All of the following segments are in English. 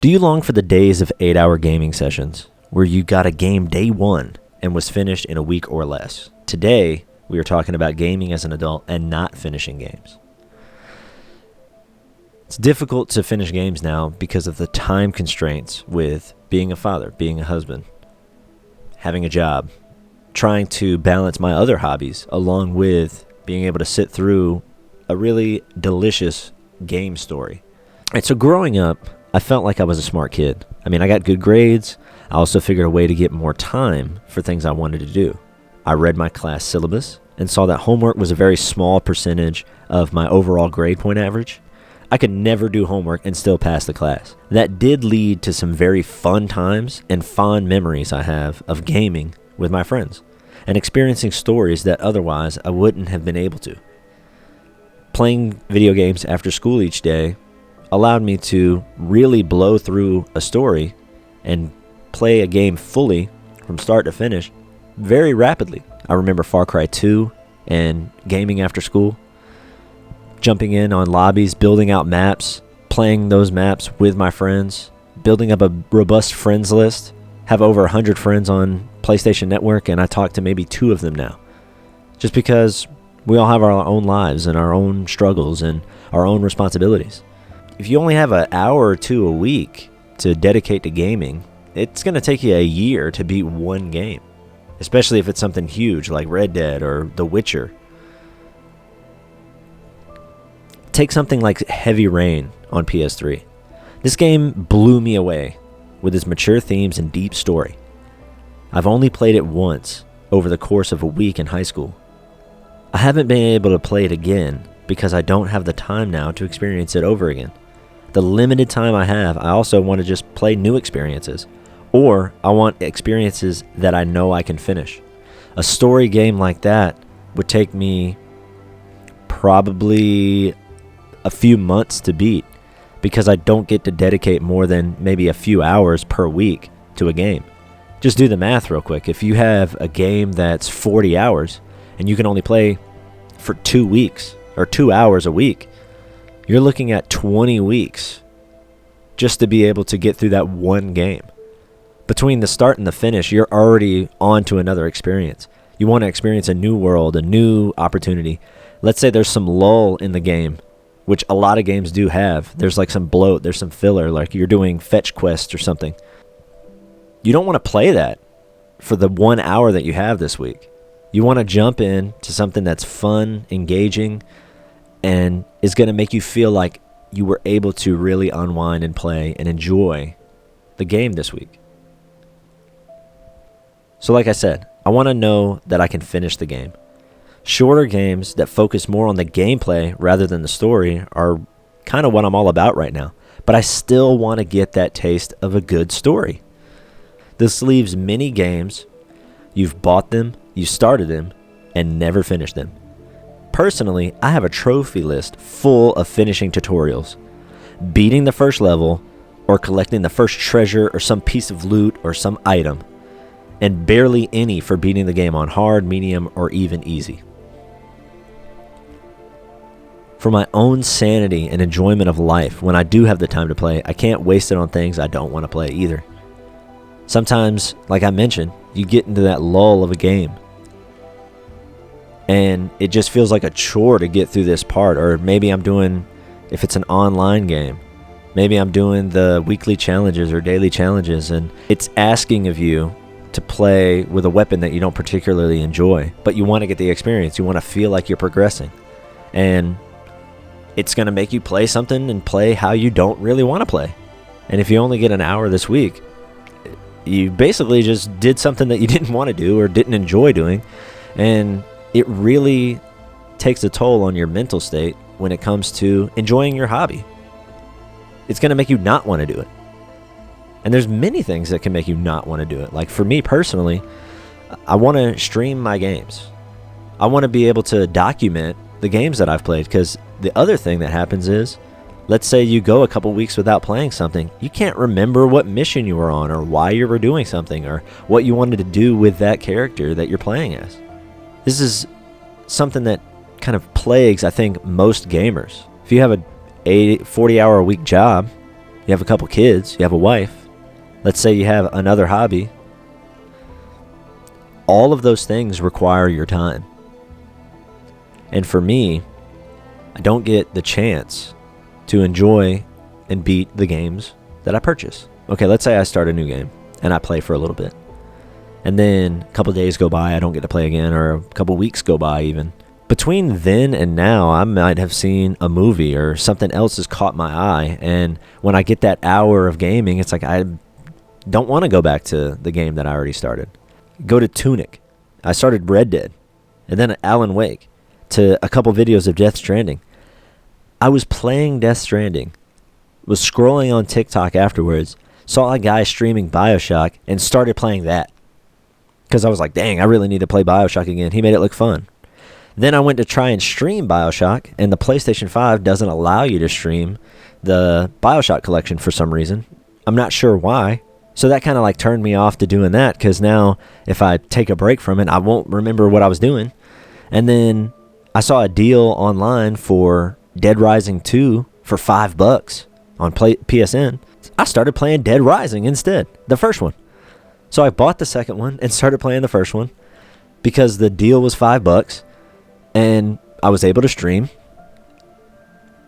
Do you long for the days of 8-hour gaming sessions where you got a game day one and was finished in a week or less? Today, we are talking about gaming as an adult and not finishing games. It's difficult to finish games now because of the time constraints with being a father, being a husband, having a job, trying to balance my other hobbies along with being able to sit through a really delicious game story. And so growing up, I felt like I was a smart kid. I mean, I got good grades. I also figured a way to get more time for things I wanted to do. I read my class syllabus and saw that homework was a very small percentage of my overall grade point average. I could never do homework and still pass the class. That did lead to some very fun times and fond memories I have of gaming with my friends and experiencing stories that otherwise I wouldn't have been able to. Playing video games after school each day allowed me to really blow through a story and play a game fully from start to finish very rapidly. I remember Far Cry 2 and gaming after school, jumping in on lobbies, building out maps, playing those maps with my friends, building up a robust friends list, have over 100 friends on PlayStation Network, and I talk to maybe 2 of them now. Just because we all have our own lives and our own struggles and our own responsibilities. If you only have an hour or 2 a week to dedicate to gaming, it's going to take you a year to beat one game, especially if it's something huge like Red Dead or The Witcher. Take something like Heavy Rain on PS3. This game blew me away with its mature themes and deep story. I've only played it once over the course of a week in high school. I haven't been able to play it again because I don't have the time now to experience it over again. The limited time I have, I also want to just play new experiences, or I want experiences that I know I can finish. A story game like that would take me probably a few months to beat because I don't get to dedicate more than maybe a few hours per week to a game. Just do the math real quick. If you have a game that's 40 hours and you can only play for 2 weeks or 2 hours a week, you're looking at 20 weeks just to be able to get through that one game. Between the start and the finish, you're already on to another experience. You want to experience a new world, a new opportunity. Let's say there's some lull in the game, which a lot of games do have. There's like some bloat, there's some filler, like you're doing fetch quests or something. You don't want to play that for the 1 hour that you have this week. You want to jump in to something that's fun, engaging, and is going to make you feel like you were able to really unwind and play and enjoy the game this week. So like I said, I want to know that I can finish the game. Shorter games that focus more on the gameplay rather than the story are kind of what I'm all about right now. But I still want to get that taste of a good story. This leaves many games, you've bought them, you started them, and never finished them. Personally, I have a trophy list full of finishing tutorials, beating the first level, or collecting the first treasure or some piece of loot or some item, and barely any for beating the game on hard, medium, or even easy. For my own sanity and enjoyment of life, when I do have the time to play, I can't waste it on things I don't want to play either. Sometimes, like I mentioned, you get into that lull of a game, and it just feels like a chore to get through this part. Or maybe I'm doing, if it's an online game, maybe I'm doing the weekly challenges or daily challenges, and it's asking of you to play with a weapon that you don't particularly enjoy, but you want to get the experience. You want to feel like you're progressing. And it's going to make you play something and play how you don't really want to play. And if you only get an hour this week, you basically just did something that you didn't want to do or didn't enjoy doing. And it really takes a toll on your mental state when it comes to enjoying your hobby. It's going to make you not want to do it. And there's many things that can make you not want to do it. Like for me personally, I want to stream my games. I want to be able to document the games that I've played, because the other thing that happens is, let's say you go a couple weeks without playing something, you can't remember what mission you were on or why you were doing something or what you wanted to do with that character that you're playing as. This is something that kind of plagues, I think, most gamers. If you have a 40-hour-a-week job, you you have a couple kids, you have a wife, let's say you have another hobby. All of those things require your time. And for me, I don't get the chance to enjoy and beat the games that I purchase. Okay, let's say I start a new game and I play for a little bit. And then a couple days go by, I don't get to play again, or a couple weeks go by even. Between then and now, I might have seen a movie or something else has caught my eye. And when I get that hour of gaming, it's like I don't want to go back to the game that I already started. Go to Tunic. I started Red Dead. And then Alan Wake. To a couple videos of Death Stranding. I was playing Death Stranding. Was scrolling on TikTok afterwards. Saw a guy streaming BioShock and started playing that. Because I was like, dang, I really need to play BioShock again. He made it look fun. Then I went to try and stream BioShock, and the PlayStation 5 doesn't allow you to stream the BioShock collection for some reason. I'm not sure why. So that kind of like turned me off to doing that, because now if I take a break from it, I won't remember what I was doing. And then I saw a deal online for Dead Rising 2 for $5 on PSN. I started playing Dead Rising instead, the first one. So I bought the second one and started playing the first one because the deal was $5 and I was able to stream.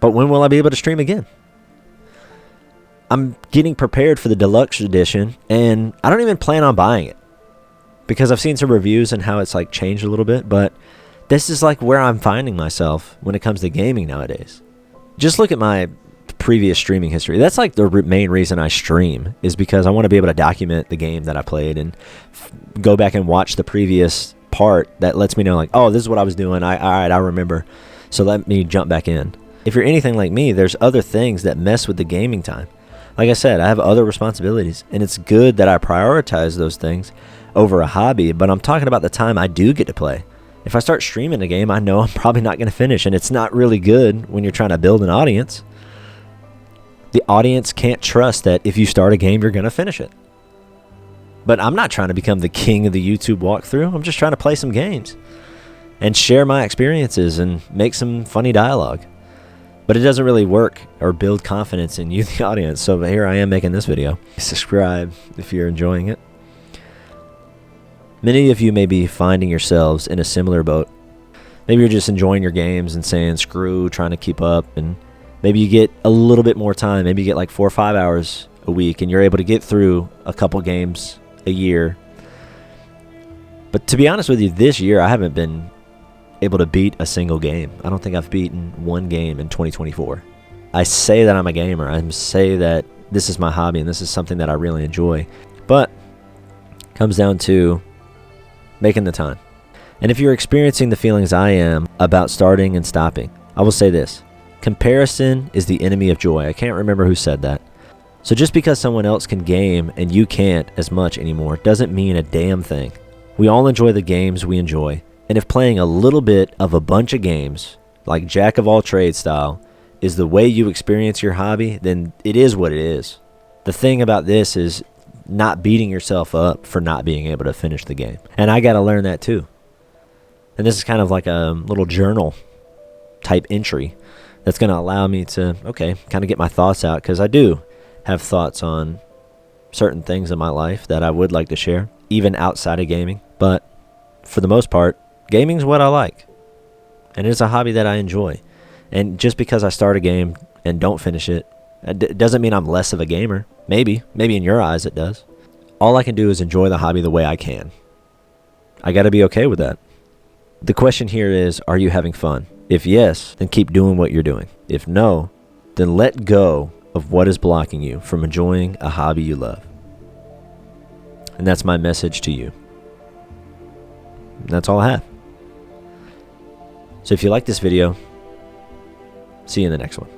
But when will I be able to stream again? I'm getting prepared for the deluxe edition and I don't even plan on buying it because I've seen some reviews and how it's like changed a little bit, but this is like where I'm finding myself when it comes to gaming nowadays. Just look at my previous streaming history. That's like the main reason I stream, is because I want to be able to document the game that I played and go back and watch the previous part that lets me know like, oh, this is what I was doing. All right, I remember. So let me jump back in. If you're anything like me, there's other things that mess with the gaming time. Like I said, I have other responsibilities, and it's good that I prioritize those things over a hobby, but I'm talking about the time I do get to play. If I start streaming a game, I know I'm probably not going to finish, and it's not really good when you're trying to build an audience. The audience can't trust that if you start a game, you're going to finish it. But I'm not trying to become the king of the YouTube walkthrough. I'm just trying to play some games and share my experiences and make some funny dialogue. But it doesn't really work or build confidence in you, the audience. So here I am making this video. Subscribe if you're enjoying it. Many of you may be finding yourselves in a similar boat. Maybe you're just enjoying your games and saying screw trying to keep up, and maybe you get a little bit more time. Maybe you get like 4 or 5 hours a week and you're able to get through a couple games a year. But to be honest with you, this year I haven't been able to beat a single game. I don't think I've beaten one game in 2024. I say that I'm a gamer. I say that this is my hobby and this is something that I really enjoy. But it comes down to making the time. And if you're experiencing the feelings I am about starting and stopping, I will say this. Comparison is the enemy of joy. I can't remember who said that. So just because someone else can game and you can't as much anymore doesn't mean a damn thing. We all enjoy the games we enjoy. And if playing a little bit of a bunch of games, like jack of all trades style, is the way you experience your hobby, then it is what it is. The thing about this is not beating yourself up for not being able to finish the game. And I got to learn that too. And this is kind of like a little journal type entry that's going to allow me to, okay, kind of get my thoughts out, because I do have thoughts on certain things in my life that I would like to share, even outside of gaming. But for the most part, gaming's what I like. And it's a hobby that I enjoy. And just because I start a game and don't finish it, it doesn't mean I'm less of a gamer. Maybe in your eyes it does. All I can do is enjoy the hobby the way I can. I got to be okay with that. The question here is, are you having fun? If yes, then keep doing what you're doing. If no, then let go of what is blocking you from enjoying a hobby you love. And that's my message to you. And that's all I have. So if you like this video, see you in the next one.